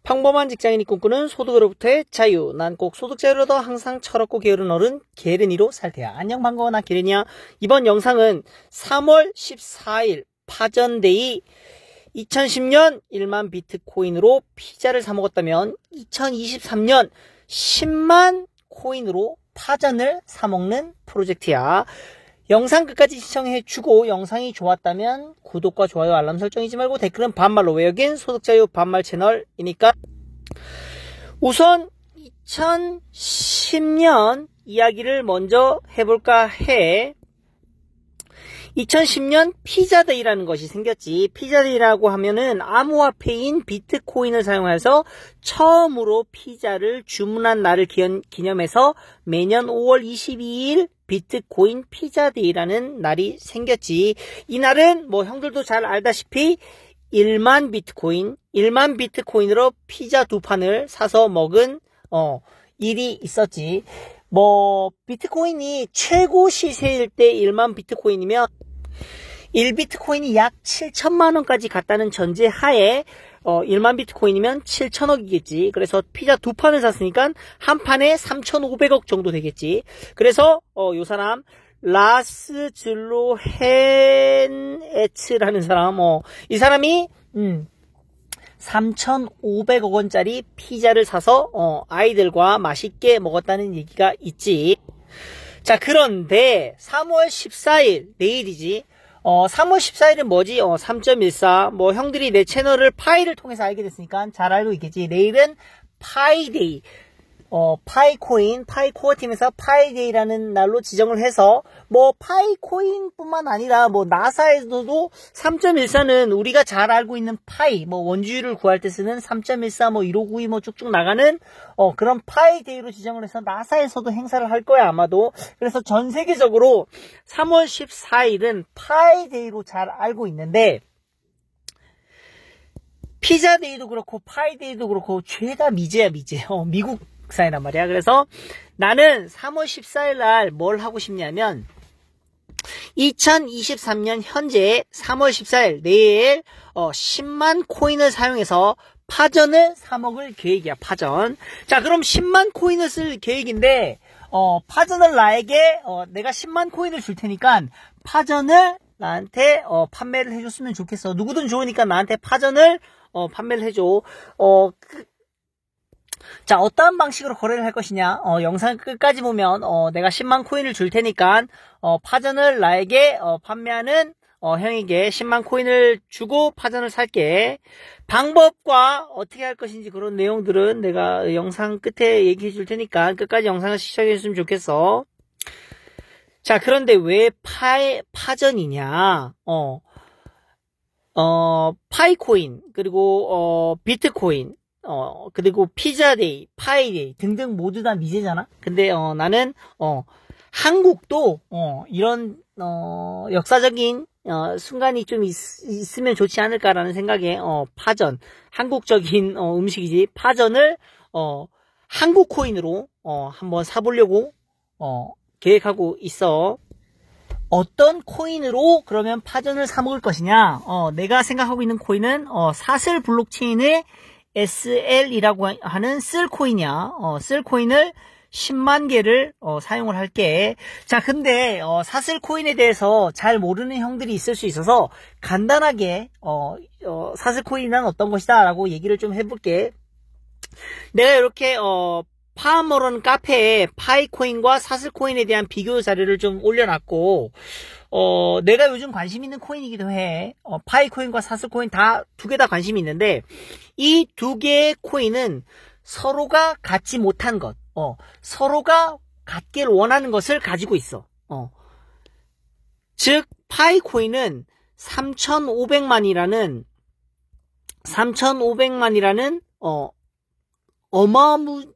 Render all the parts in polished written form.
평범한 직장인이 꿈꾸는 소득으로부터의 자유. 난 꼭 소득 자유를 얻어 항상 철없고 게으른 어른 게으른이로 살 테야. 안녕, 반가워. 나 게으른이야. 이번 영상은 3월 14일 파전데이 2010년 1만 비트코인으로 피자를 사 먹었다면 2023년 10만 코인으로 파전을 사 먹는 프로젝트야. 영상 끝까지 시청해주고 영상이 좋았다면 구독과 좋아요, 알람 설정 잊지 말고 댓글은 반말로 외역인 소득자유 반말 채널이니까. 우선 2010년 이야기를 먼저 해볼까 해. 2010년 피자데이라는 것이 생겼지. 피자데이라고 하면은 암호화폐인 비트코인을 사용해서 처음으로 피자를 주문한 날을 기념해서 매년 5월 22일 비트코인 피자데이라는 날이 생겼지. 이 날은 뭐 형들도 잘 알다시피 1만 비트코인으로 피자 2판을 사서 먹은 일이 있었지. 뭐 비트코인이 최고 시세일 때 1만 비트코인이면 1비트코인이 약 7천만원까지 갔다는 전제 하에 1만 비트코인이면 7천억이겠지. 그래서 피자 2판을 샀으니까 한 판에 3,500억 정도 되겠지. 그래서 요 사람 라스 줄로헨에츠라는 사람, 이 사람이 3,500억 원짜리 피자를 사서 아이들과 맛있게 먹었다는 얘기가 있지. 자, 그런데 3월 14일 내일이지. 3월 14일은 뭐지? 3.14. 뭐 형들이 내 채널을 파이를 통해서 알게 됐으니까 잘 알고 있겠지. 내일은 파이데이. 파이코인, 파이코어 팀에서 파이데이라는 날로 지정을 해서, 뭐, 파이코인 뿐만 아니라, 뭐, 나사에서도 3.14는 우리가 잘 알고 있는 파이, 뭐, 원주율을 구할 때 쓰는 3.14, 뭐, 1592, 뭐, 쭉쭉 나가는, 그런 파이데이로 지정을 해서 나사에서도 행사를 할 거야, 아마도. 그래서 전 세계적으로 3월 14일은 파이데이로 잘 알고 있는데, 피자데이도 그렇고, 파이데이도 그렇고, 죄다 미제야, 미제. 미국 사이란 말이야. 그래서 나는 3월 14일 날 뭘 하고 싶냐면 2023년 현재 3월 14일 내일 10만 코인을 사용해서 파전을 사 먹을 계획이야. 파전. 자, 그럼 10만 코인을 쓸 계획인데 파전을 나에게 내가 10만 코인을 줄 테니까 파전을 나한테 판매를 해줬으면 좋겠어. 누구든 좋으니까 나한테 파전을 판매를 해줘. 자, 어떠한 방식으로 거래를 할 것이냐? 영상 끝까지 보면 내가 10만 코인을 줄 테니까 파전을 나에게 판매하는 형에게 10만 코인을 주고 파전을 살게. 방법과 어떻게 할 것인지 그런 내용들은 내가 영상 끝에 얘기해 줄 테니까 끝까지 영상을 시청해 줬으면 좋겠어. 자, 그런데 왜 파전이냐? 파이코인, 그리고 비트코인, 그리고 피자데이, 파이데이 등등 모두 다 미제잖아? 근데, 나는, 한국도, 이런, 역사적인, 순간이 좀 있으면 좋지 않을까라는 생각에, 파전, 한국적인, 음식이지, 파전을, 한국 코인으로, 한번 사보려고, 계획하고 있어. 어떤 코인으로 그러면 파전을 사 먹을 것이냐? 내가 생각하고 있는 코인은, 사슬 블록체인의 SL이라고 하는 쓸코인이야. 쓸코인을 10만 개를 사용을 할게. 자, 근데 사슬코인에 대해서 잘 모르는 형들이 있을 수 있어서 간단하게 사슬코인은 어떤 것이다 라고 얘기를 좀 해볼게. 내가 이렇게 파머런 카페에 파이코인과 사슬코인에 대한 비교 자료를 좀 올려놨고, 내가 요즘 관심 있는 코인이기도 해. 파이코인과 사슬코인 두 개 다 관심이 있는데, 이 두 개의 코인은 서로가 갖지 못한 것, 서로가 갖길 원하는 것을 가지고 있어. 즉, 파이코인은 3,500만이라는,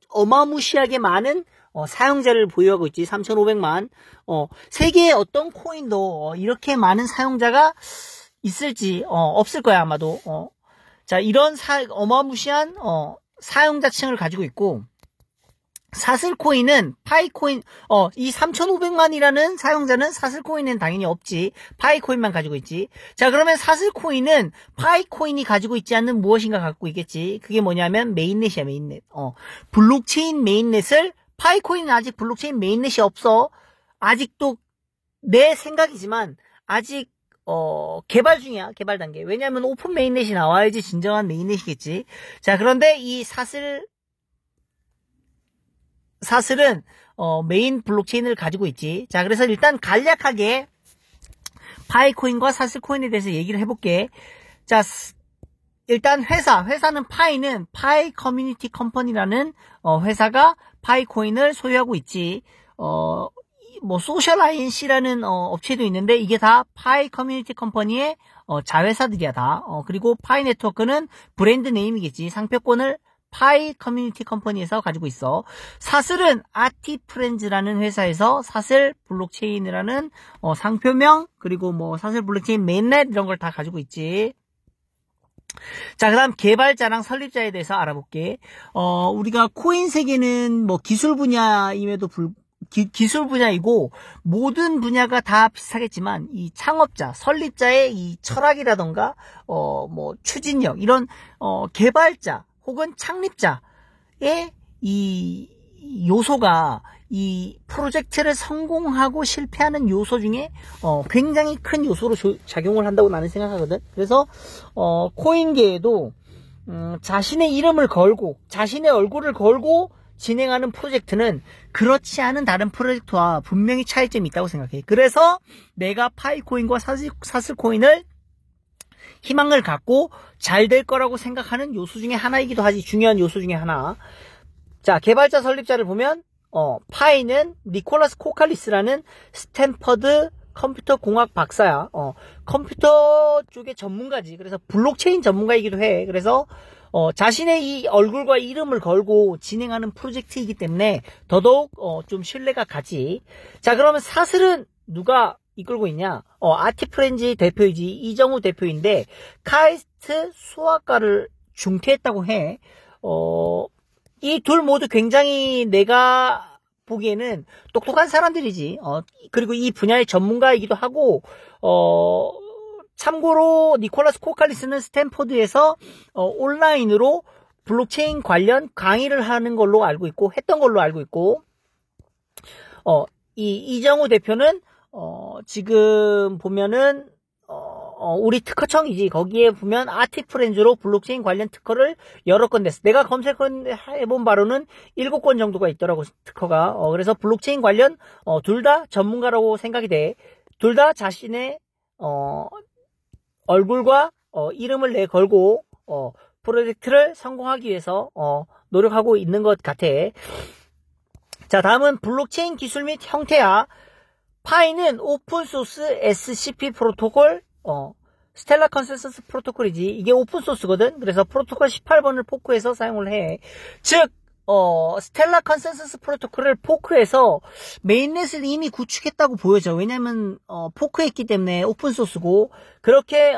어마무시하게 많은 사용자를 보유하고 있지. 3,500만. 세계의 어떤 코인도 이렇게 많은 사용자가 있을지 없을 거야, 아마도. 자, 이런 어마무시한 사용자층을 가지고 있고, 사슬코인은 파이코인, 이 3,500만이라는 사용자는 사슬코인은 당연히 없지. 파이코인만 가지고 있지. 자, 그러면 사슬코인은 파이코인이 가지고 있지 않는 무엇인가 갖고 있겠지. 그게 뭐냐면 메인넷이야, 메인넷. 블록체인 메인넷을, 파이코인은 아직 블록체인 메인넷이 없어. 아직도 내 생각이지만, 아직, 개발 중이야, 개발 단계. 왜냐면 오픈 메인넷이 나와야지 진정한 메인넷이겠지. 자, 그런데 이 사슬은 메인 블록체인을 가지고 있지. 자, 그래서 일단 간략하게 파이코인과 사슬코인에 대해서 얘기를 해볼게. 자, 일단 회사는 파이는 파이 커뮤니티 컴퍼니라는 회사가 파이코인을 소유하고 있지. 뭐 소셜 INC라는 업체도 있는데 이게 다 파이 커뮤니티 컴퍼니의 자회사들이야 다. 그리고 파이 네트워크는 브랜드 네임이겠지. 상표권을 파이 커뮤니티 컴퍼니에서 가지고 있어. 사슬은 아티프렌즈라는 회사에서 사슬 블록체인이라는 상표명, 그리고 뭐 사슬 블록체인 메인넷 이런 걸 다 가지고 있지. 자, 그 다음 개발자랑 설립자에 대해서 알아볼게. 우리가 코인 세계는 뭐 기술 분야임에도 기술 분야이고 모든 분야가 다 비슷하겠지만 이 창업자, 설립자의 이 철학이라던가 뭐 추진력 이런 개발자 혹은 창립자의 이 요소가 이 프로젝트를 성공하고 실패하는 요소 중에 굉장히 큰 요소로 작용을 한다고 나는 생각하거든. 그래서 코인계에도 자신의 이름을 걸고 자신의 얼굴을 걸고 진행하는 프로젝트는 그렇지 않은 다른 프로젝트와 분명히 차이점이 있다고 생각해. 그래서 내가 파이코인과 사슬코인을 희망을 갖고 잘 될 거라고 생각하는 요소 중에 하나이기도 하지. 중요한 요소 중에 하나. 자, 개발자 설립자를 보면 파이는 니콜라스 코칼리스라는 스탠퍼드 컴퓨터 공학 박사야. 컴퓨터 쪽의 전문가지. 그래서 블록체인 전문가이기도 해. 그래서 자신의 이 얼굴과 이름을 걸고 진행하는 프로젝트이기 때문에 더더욱 좀 신뢰가 가지. 자, 그러면 사슬은 누가 이끌고 있냐? 아티프렌즈 대표이지. 이정우 대표인데 카이스트 수학과를 중퇴했다고 해. 이 둘 모두 굉장히 내가 보기에는 똑똑한 사람들이지. 그리고 이 분야의 전문가이기도 하고 참고로 니콜라스 코칼리스는 스탠포드에서 온라인으로 블록체인 관련 강의를 하는 걸로 알고 있고 했던 걸로 알고 있고 이정우 대표는 지금 보면은 우리 특허청이지. 거기에 보면 아티프렌즈로 블록체인 관련 특허를 여러 건 냈어. 내가 검색해본 바로는 7건 정도가 있더라고, 특허가. 그래서 블록체인 관련 둘 다 전문가라고 생각이 돼. 둘 다 자신의 얼굴과 이름을 내걸고 프로젝트를 성공하기 위해서 노력하고 있는 것 같아. 자, 다음은 블록체인 기술 및 형태야. 파이는 오픈소스 SCP 프로토콜 스텔라 컨센서스 프로토콜이지. 이게 오픈소스거든. 그래서 프로토콜 18번을 포크해서 사용을 해. 즉 스텔라 컨센서스 프로토콜을 포크해서 메인넷을 이미 구축했다고 보여져. 왜냐면 포크했기 때문에 오픈소스고, 그렇게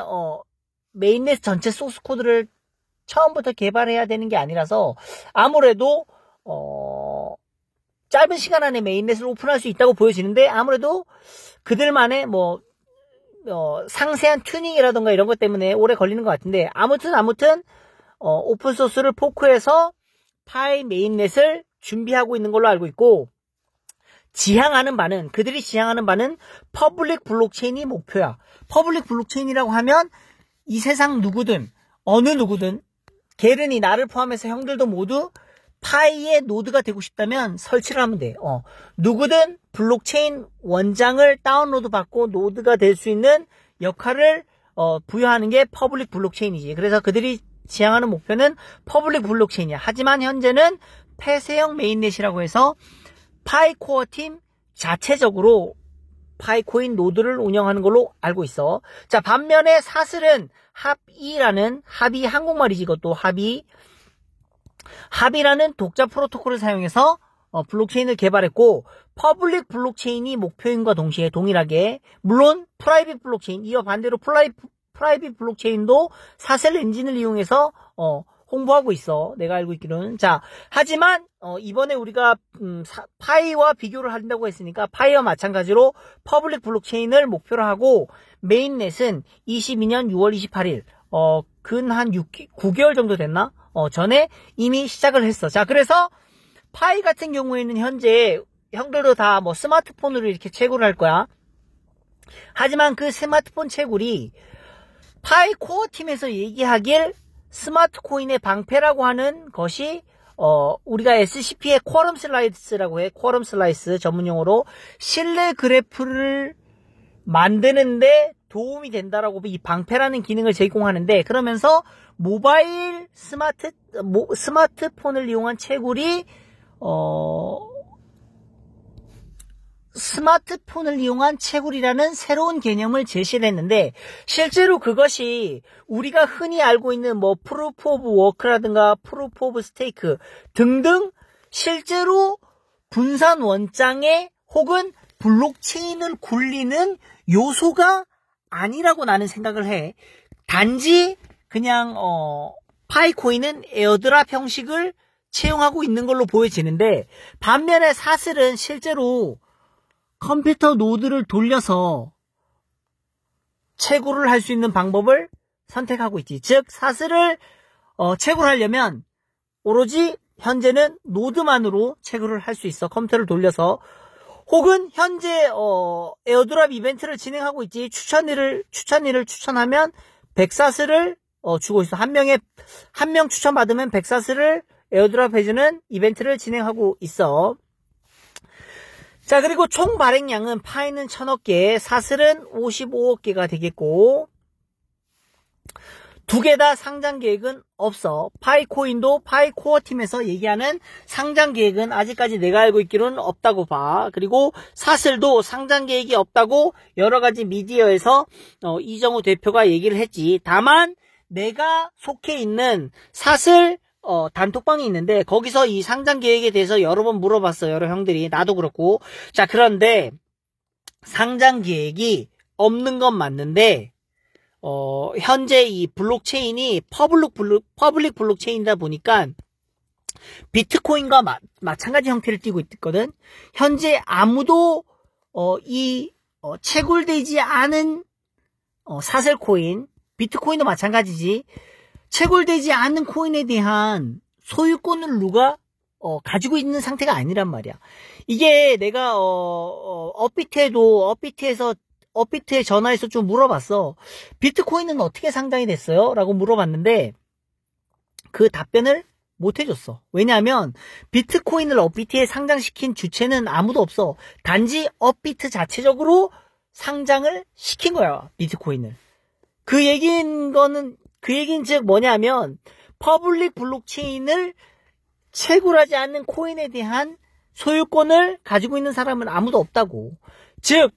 메인넷 전체 소스 코드를 처음부터 개발해야 되는 게 아니라서 아무래도 짧은 시간 안에 메인넷을 오픈할 수 있다고 보여지는데, 아무래도 그들만의 뭐 상세한 튜닝이라던가 이런 것 때문에 오래 걸리는 것 같은데, 아무튼 오픈소스를 포크해서 파이 메인넷을 준비하고 있는 걸로 알고 있고, 그들이 지향하는 바는 퍼블릭 블록체인이 목표야. 퍼블릭 블록체인이라고 하면 이 세상 누구든, 어느 누구든, 게르니 나를 포함해서 형들도 모두 파이의 노드가 되고 싶다면 설치를 하면 돼. 누구든 블록체인 원장을 다운로드 받고 노드가 될 수 있는 역할을 부여하는 게 퍼블릭 블록체인이지. 그래서 그들이 지향하는 목표는 퍼블릭 블록체인이야. 하지만 현재는 폐쇄형 메인넷이라고 해서 파이코어 팀 자체적으로 파이코인 노드를 운영하는 걸로 알고 있어. 자, 반면에 사슬은 합의 한국말이지. 이것도 합의라는 독자 프로토콜을 사용해서 블록체인을 개발했고, 퍼블릭 블록체인이 목표인과 동시에 동일하게, 물론 프라이빗 블록체인, 이와 반대로 프라이빗 블록체인도 사슬 엔진을 이용해서 홍보하고 있어. 내가 알고 있기로는. 자, 하지만 이번에 우리가 파이와 비교를 한다고 했으니까 파이와 마찬가지로 퍼블릭 블록체인을 목표로 하고 메인넷은 22년 6월 28일 근 한 9개월 정도 됐나? 전에 이미 시작을 했어. 자, 그래서 파이 같은 경우에는 현재 형들도 다 뭐 스마트폰으로 이렇게 채굴을 할 거야. 하지만 그 스마트폰 채굴이 파이 코어 팀에서 얘기하길 스마트 코인의 방패라고 하는 것이 우리가 SCP의 쿼럼 슬라이스라고 해. 쿼럼 슬라이스 전문용어로 신뢰 그래프를 만드는데 도움이 된다라고 이 방패라는 기능을 제공하는데, 그러면서 모바일 스마트폰을 이용한 채굴이 스마트폰을 이용한 채굴이라는 새로운 개념을 제시를 했는데, 실제로 그것이 우리가 흔히 알고 있는 뭐 프루프 오브 워크라든가 프루프 오브 스테이크 등등 실제로 분산 원장에 혹은 블록체인을 굴리는 요소가 아니라고 나는 생각을 해. 단지 그냥 파이코인은 에어드랍 형식을 채용하고 있는 걸로 보여지는데, 반면에 사슬은 실제로 컴퓨터 노드를 돌려서 채굴을 할 수 있는 방법을 선택하고 있지. 즉 사슬을 채굴하려면 오로지 현재는 노드만으로 채굴을 할 수 있어. 컴퓨터를 돌려서. 혹은 현재 에어드랍 이벤트를 진행하고 있지. 추천일을 추천하면 100사슬을 주고 있어. 한 명 추천받으면 100사슬을 에어드랍 해주는 이벤트를 진행하고 있어. 자, 그리고 총 발행량은 파이는 1000억 개, 사슬은 55억 개가 되겠고, 두 개 다 상장 계획은 없어. 파이코인도 파이코어 팀에서 얘기하는 상장 계획은 아직까지 내가 알고 있기로는 없다고 봐. 그리고 사슬도 상장 계획이 없다고 여러 가지 미디어에서 이정우 대표가 얘기를 했지. 다만 내가 속해 있는 사슬 단톡방이 있는데 거기서 이 상장 계획에 대해서 여러 번 물어봤어. 여러 형들이. 나도 그렇고. 자, 그런데 상장 계획이 없는 건 맞는데 현재 이 블록체인이 퍼블릭 블록체인이다 보니까 비트코인과 마찬가지 형태를 띠고 있거든. 현재 아무도 채굴되지 않은 사슬 코인, 비트코인도 마찬가지지. 채굴되지 않는 코인에 대한 소유권을 누가 가지고 있는 상태가 아니란 말이야. 이게 내가 업비트에 전화해서 좀 물어봤어. 비트코인은 어떻게 상장이 됐어요? 라고 물어봤는데 그 답변을 못 해줬어. 왜냐하면 비트코인을 업비트에 상장시킨 주체는 아무도 없어. 단지 업비트 자체적으로 상장을 시킨 거야, 비트코인을. 그 얘기인 즉 뭐냐면 퍼블릭 블록체인을 채굴하지 않는 코인에 대한 소유권을 가지고 있는 사람은 아무도 없다고. 즉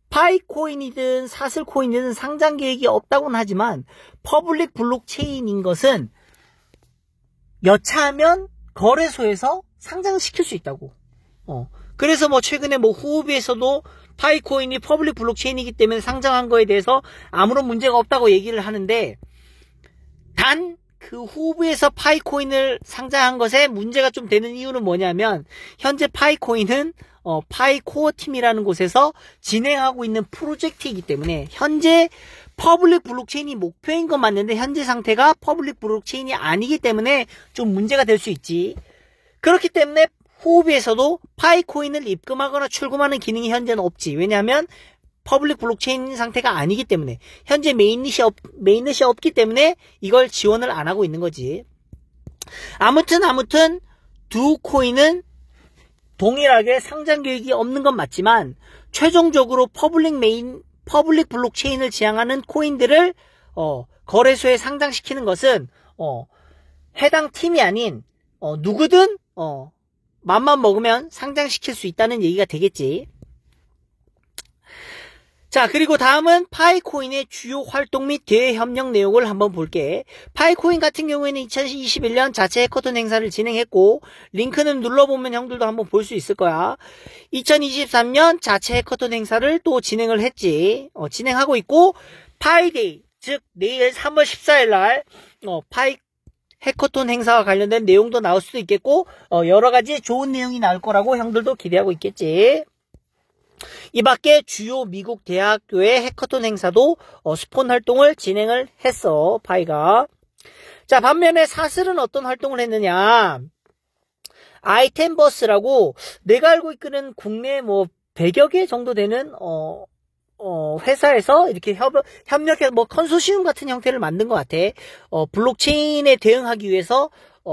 파이코인이든 사슬코인이든 상장 계획이 없다고는 하지만 퍼블릭 블록체인인 것은 여차하면 거래소에서 상장시킬 수 있다고. 그래서 뭐 최근에 뭐 후오비에서도 파이코인이 퍼블릭 블록체인이기 때문에 상장한 거에 대해서 아무런 문제가 없다고 얘기를 하는데, 단 그 후오비에서 파이코인을 상장한 것에 문제가 좀 되는 이유는 뭐냐면 현재 파이코인은 파이코어 팀이라는 곳에서 진행하고 있는 프로젝트이기 때문에 현재 퍼블릭 블록체인이 목표인 건 맞는데 현재 상태가 퍼블릭 블록체인이 아니기 때문에 좀 문제가 될 수 있지. 그렇기 때문에 후오비에서도 파이코인을 입금하거나 출금하는 기능이 현재는 없지. 왜냐하면 퍼블릭 블록체인 상태가 아니기 때문에 현재 메인넷이 없기 때문에 이걸 지원을 안 하고 있는 거지. 아무튼 두 코인은 동일하게 상장 계획이 없는 건 맞지만 최종적으로 퍼블릭 블록체인을 지향하는 코인들을 거래소에 상장시키는 것은 해당 팀이 아닌 누구든 맘만 먹으면 상장시킬 수 있다는 얘기가 되겠지. 자, 그리고 다음은 파이코인의 주요 활동 및 대외 협력 내용을 한번 볼게. 파이코인 같은 경우에는 2021년 자체 해커톤 행사를 진행했고, 링크는 눌러보면 형들도 한번 볼 수 있을 거야. 2023년 자체 해커톤 행사를 또 진행을 했지. 진행하고 있고, 파이데이, 즉 내일 3월 14일 날 파이 해커톤 행사와 관련된 내용도 나올 수도 있겠고, 여러 가지 좋은 내용이 나올 거라고 형들도 기대하고 있겠지. 이 밖에 주요 미국 대학교의 해커톤 행사도 스폰 활동을 진행을 했어, 파이가. 자, 반면에 사슬은 어떤 활동을 했느냐. 아이템버스라고 내가 알고 있기는 국내 뭐 100여 개 정도 되는 회사에서 이렇게 협력해서 뭐 컨소시엄 같은 형태를 만든 것 같아. 블록체인에 대응하기 위해서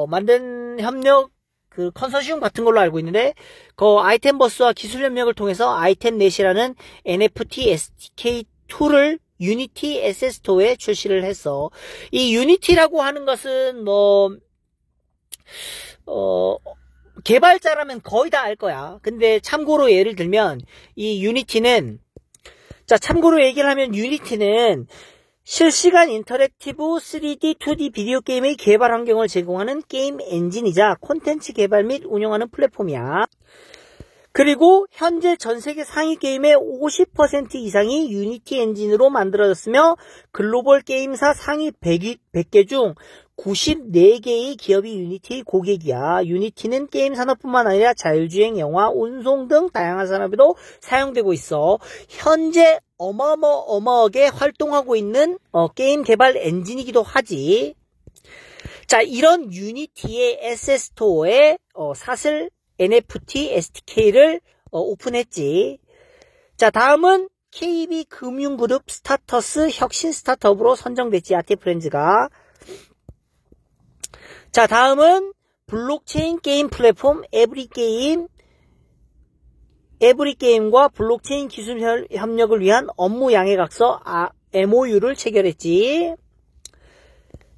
만든 협력 그 컨소시엄 같은 걸로 알고 있는데, 그 아이템버스와 기술 협력을 통해서 아이템넷이라는 NFT SDK 툴을 유니티 에셋스토어에 출시를 했어. 이 유니티라고 하는 것은 개발자라면 거의 다 알 거야. 근데 참고로 예를 들면 이 유니티는, 자, 참고로 얘기를 하면 유니티는 실시간 인터랙티브 3D, 2D 비디오 게임의 개발 환경을 제공하는 게임 엔진이자 콘텐츠 개발 및 운영하는 플랫폼이야. 그리고 현재 전 세계 상위 게임의 50% 이상이 유니티 엔진으로 만들어졌으며 글로벌 게임사 상위 100개 중 94개의 기업이 유니티 고객이야. 유니티는 게임 산업뿐만 아니라 자율주행, 영화, 운송 등 다양한 산업에도 사용되고 있어. 현재 어마어마하게 활동하고 있는 게임 개발 엔진이기도 하지. 자, 이런 유니티의 에셋스토어에 사슬 NFT SDK를 오픈했지. 자, 다음은 KB금융그룹 스타터스 혁신 스타트업으로 선정됐지, 아티프렌즈가. 자, 다음은 블록체인 게임 플랫폼 에브리게임과 블록체인 기술 협력을 위한 업무 양해각서 MOU를 체결했지.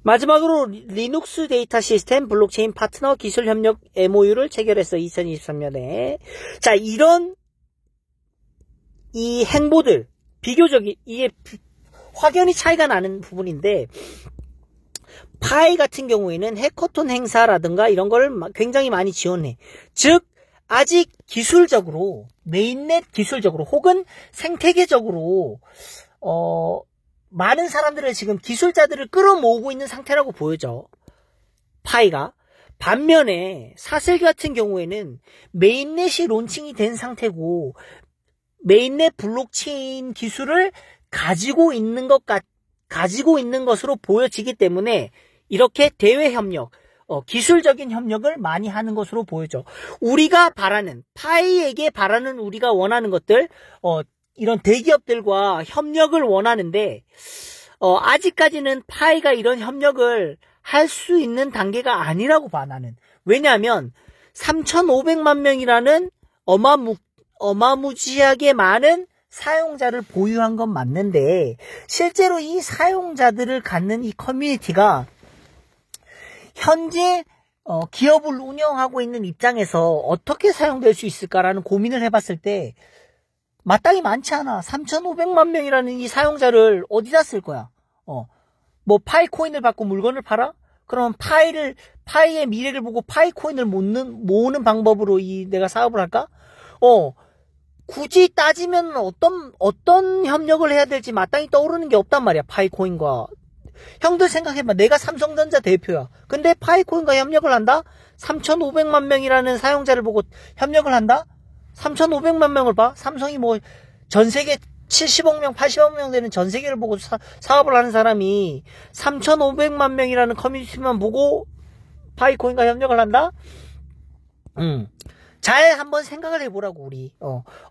마지막으로 리눅스 데이터 시스템 블록체인 파트너 기술 협력 MOU를 체결했어, 2023년에. 자, 이런 이 행보들, 비교적인, 이게 확연히 차이가 나는 부분인데, 파이 같은 경우에는 해커톤 행사라든가 이런 걸 굉장히 많이 지원해. 즉, 아직 기술적으로, 메인넷 기술적으로, 혹은 생태계적으로, 많은 사람들을 지금 기술자들을 끌어모으고 있는 상태라고 보여져, 파이가. 반면에 사슬 같은 경우에는 메인넷이 론칭이 된 상태고, 메인넷 블록체인 기술을 가지고 있는 것으로 보여지기 때문에 이렇게 대외 협력, 기술적인 협력을 많이 하는 것으로 보여져. 우리가 바라는, 파이에게 바라는, 우리가 원하는 것들, 이런 대기업들과 협력을 원하는데, 아직까지는 파이가 이런 협력을 할 수 있는 단계가 아니라고 봐, 나는. 왜냐하면 3,500만 명이라는 어마무지하게 많은 사용자를 보유한 건 맞는데, 실제로 이 사용자들을 갖는 이 커뮤니티가 현재 기업을 운영하고 있는 입장에서 어떻게 사용될 수 있을까라는 고민을 해봤을 때 마땅히 많지 않아. 3,500만 명이라는 이 사용자를 어디다 쓸 거야? 뭐 파이 코인을 받고 물건을 팔아? 그러면 파이의 미래를 보고 파이 코인을 모으는 방법으로 내가 사업을 할까? 굳이 따지면 어떤 협력을 해야 될지 마땅히 떠오르는 게 없단 말이야, 파이코인과. 형들 생각해봐. 내가 삼성전자 대표야. 근데 파이코인과 협력을 한다? 3,500만 명이라는 사용자를 보고 협력을 한다? 3,500만 명을 봐? 삼성이 뭐 전 세계 70억 명, 80억 명 되는 전 세계를 보고 사업을 하는 사람이 3,500만 명이라는 커뮤니티만 보고 파이코인과 협력을 한다? 잘 한번 생각을 해보라고, 우리.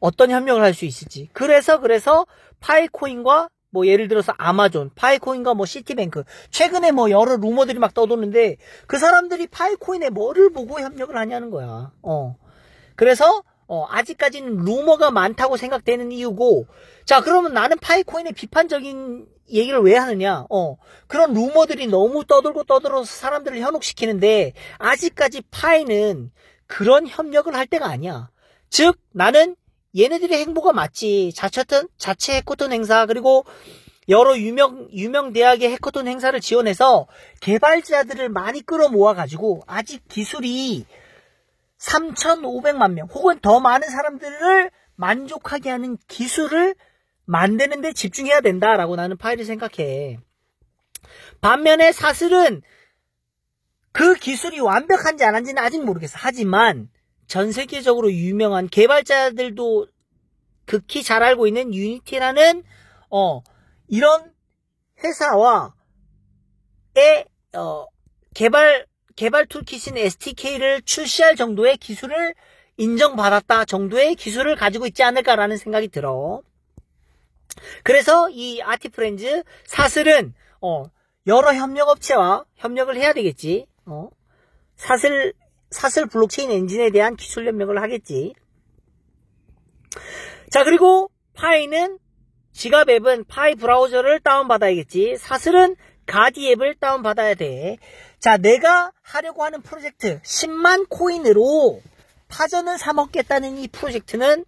어떤 협력을 할 수 있을지. 그래서 파이코인과 뭐 예를 들어서 아마존, 파이코인과 뭐 시티뱅크, 최근에 뭐 여러 루머들이 막 떠도는데 그 사람들이 파이코인에 뭐를 보고 협력을 하냐는 거야. 그래서 아직까지는 루머가 많다고 생각되는 이유고, 자, 그러면 나는 파이코인의 비판적인 얘기를 왜 하느냐? 그런 루머들이 너무 떠들어서 사람들을 현혹시키는데, 아직까지 파이는 그런 협력을 할 때가 아니야. 즉, 나는 얘네들의 행보가 맞지. 자체 해커톤 행사, 그리고 여러 유명 대학의 해커톤 행사를 지원해서 개발자들을 많이 끌어모아가지고, 아직 기술이 3,500만 명, 혹은 더 많은 사람들을 만족하게 하는 기술을 만드는 데 집중해야 된다라고 나는 파이를 생각해. 반면에 사슬은 그 기술이 완벽한지 안 한지는 아직 모르겠어. 하지만 전 세계적으로 유명한 개발자들도 극히 잘 알고 있는 유니티라는 이런 회사와의 개발 툴킷인 SDK를 출시할 정도의 기술을 인정받았다 정도의 기술을 가지고 있지 않을까라는 생각이 들어. 그래서 이 아티프렌즈 사슬은 여러 협력업체와 협력을 해야 되겠지. 사슬 블록체인 엔진에 대한 기술 협력을 하겠지. 자, 그리고 파이는 지갑 앱은 파이 브라우저를 다운받아야겠지. 사슬은 가디 앱을 다운받아야 돼. 자, 내가 하려고 하는 프로젝트 10만 코인으로 파전을 사먹겠다는 이 프로젝트는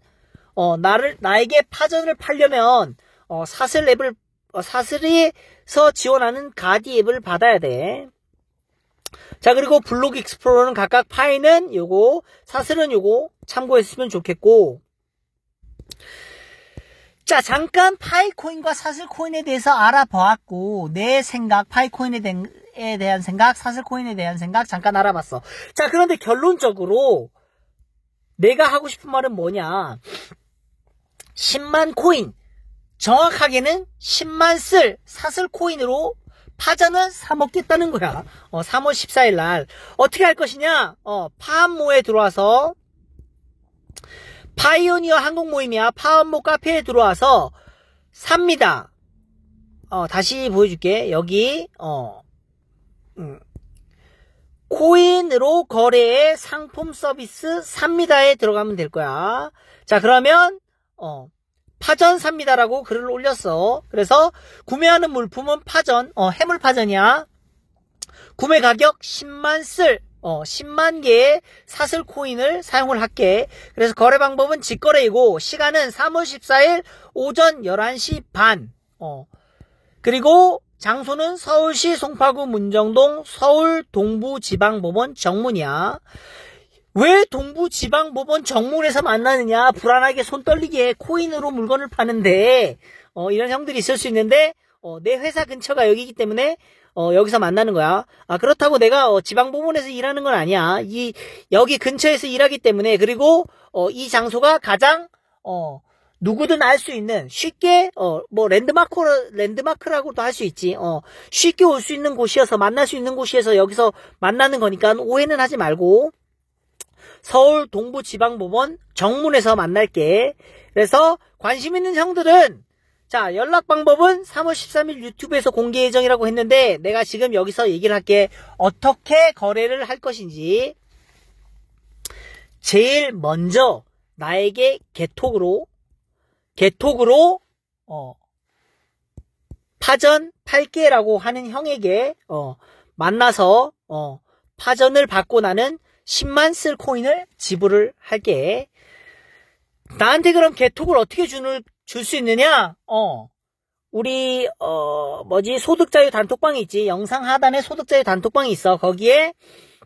나에게 파전을 팔려면 사슬에서 지원하는 가디 앱을 받아야 돼. 자, 그리고 블록 익스플로러는 각각 파이는 요거, 사슬은 요거 참고했으면 좋겠고. 자, 잠깐 파이코인과 사슬코인에 대해서 알아보았고, 내 생각, 파이코인에 대한 생각, 사슬코인에 대한 생각 잠깐 알아봤어. 자, 그런데 결론적으로 내가 하고 싶은 말은 뭐냐? 10만 코인, 정확하게는 10만 쓸 사슬코인으로 파전은 사먹겠다는 거야. 3월 14일 날 어떻게 할 것이냐? 파암모에 들어와서, 파이오니어 한국 모임이야. 파암모 카페에 들어와서 삽니다. 다시 보여줄게. 여기 코인으로 거래의 상품 서비스 삽니다에 들어가면 될 거야. 자, 그러면 파전 삽니다라고 글을 올렸어. 그래서 구매하는 물품은 파전, 해물 파전이야. 구매 가격 10만 쓸, 10만 개의 사슬 코인을 사용을 할게. 그래서 거래 방법은 직거래이고, 시간은 3월 14일 오전 11시 반. 그리고 장소는 서울시 송파구 문정동 서울 동부지방법원 정문이야. 왜 동부지방법원 정문에서 만나느냐? 불안하게 손 떨리게 코인으로 물건을 파는데 이런 형들이 있을 수 있는데 내 회사 근처가 여기이기 때문에 여기서 만나는 거야. 그렇다고 내가 지방법원에서 일하는 건 아니야. 여기 근처에서 일하기 때문에. 그리고 이 장소가 가장 누구든 알 수 있는, 쉽게 뭐 랜드마크라고도 할 수 있지. 쉽게 올 수 있는 곳이어서, 만날 수 있는 곳이어서 여기서 만나는 거니까 오해는 하지 말고, 서울 동부지방법원 정문에서 만날게. 그래서 관심 있는 형들은, 자, 연락 방법은 3월 13일 유튜브에서 공개 예정이라고 했는데, 내가 지금 여기서 얘기를 할게. 어떻게 거래를 할 것인지. 제일 먼저 나에게 개톡으로 파전 팔게라고 하는 형에게 만나서 파전을 받고 나는 10만 쓸 코인을 지불을 할게. 나한테 그럼 개톡을 어떻게 줄 수 있느냐? 우리 소득자유 단톡방이 있지. 영상 하단에 소득자유 단톡방이 있어. 거기에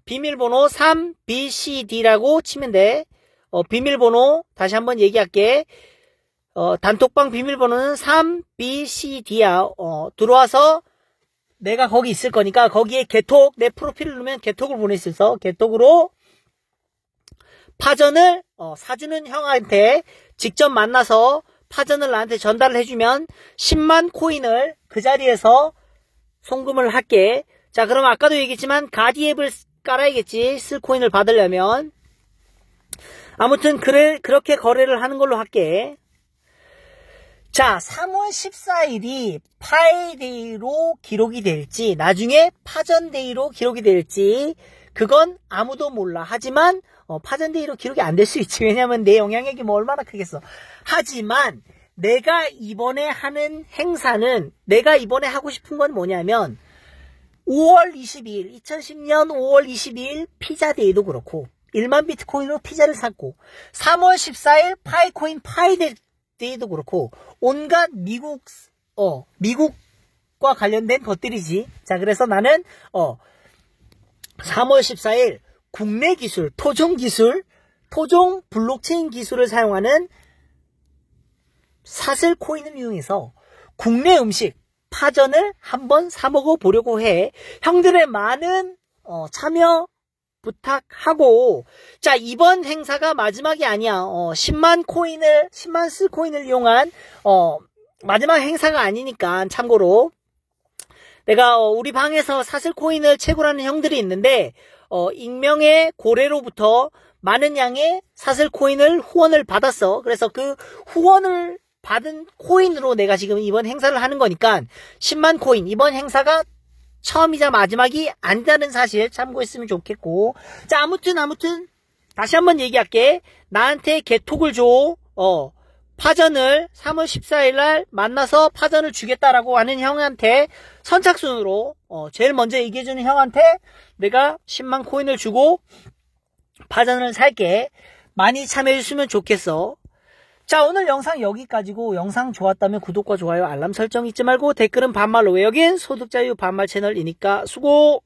비밀번호 3BCD라고 치면 돼. 비밀번호 다시 한번 얘기할게. 단톡방 비밀번호는 3BCD야. 들어와서 내가 거기 있을 거니까 거기에 개톡, 내 프로필을 누르면 개톡을 보낼 수 있어. 개톡으로 파전을 사주는 형한테 직접 만나서 파전을 나한테 전달을 해주면 10만 코인을 그 자리에서 송금을 할게. 자, 그럼 아까도 얘기했지만 가디 앱을 깔아야겠지. 쓸 코인을 받으려면. 아무튼 그렇게 거래를 하는 걸로 할게. 자, 3월 14일이 파이데이로 기록이 될지, 나중에 파전데이로 기록이 될지, 그건 아무도 몰라. 하지만, 파전데이로 기록이 안 될 수 있지. 왜냐면 내 영향력이 뭐 얼마나 크겠어. 하지만, 내가 이번에 하는 행사는, 내가 이번에 하고 싶은 건 뭐냐면, 5월 22일, 2010년 5월 22일 피자데이도 그렇고, 1만 비트코인으로 피자를 샀고, 3월 14일 파이코인 파이데이도 그렇고, 온갖 미국과 관련된 것들이지. 자, 그래서 나는 3월 14일 국내 기술, 토종 블록체인 기술을 사용하는 사슬 코인을 이용해서 국내 음식, 파전을 한번 사 먹어 보려고 해. 형들의 많은 참여 부탁하고, 자, 이번 행사가 마지막이 아니야. 10만 스 코인을 이용한 마지막 행사가 아니니까. 참고로 내가 우리 방에서 사슬 코인을 채굴하는 형들이 있는데 익명의 고래로부터 많은 양의 사슬 코인을 후원을 받았어. 그래서 그 후원을 받은 코인으로 내가 지금 이번 행사를 하는 거니까 10만 코인, 이번 행사가 처음이자 마지막이 아니다는 사실 참고했으면 좋겠고. 자, 아무튼 다시 한번 얘기할게. 나한테 개톡을 줘. 파전을 3월 14일 날 만나서 파전을 주겠다라고 하는 형한테 선착순으로 제일 먼저 얘기해주는 형한테 내가 10만 코인을 주고 파전을 살게. 많이 참여해주시면 좋겠어. 자, 오늘 영상 여기까지고, 영상 좋았다면 구독과 좋아요, 알람 설정 잊지 말고 댓글은 반말로 왜, 여긴 소득자유 반말 채널이니까 수고!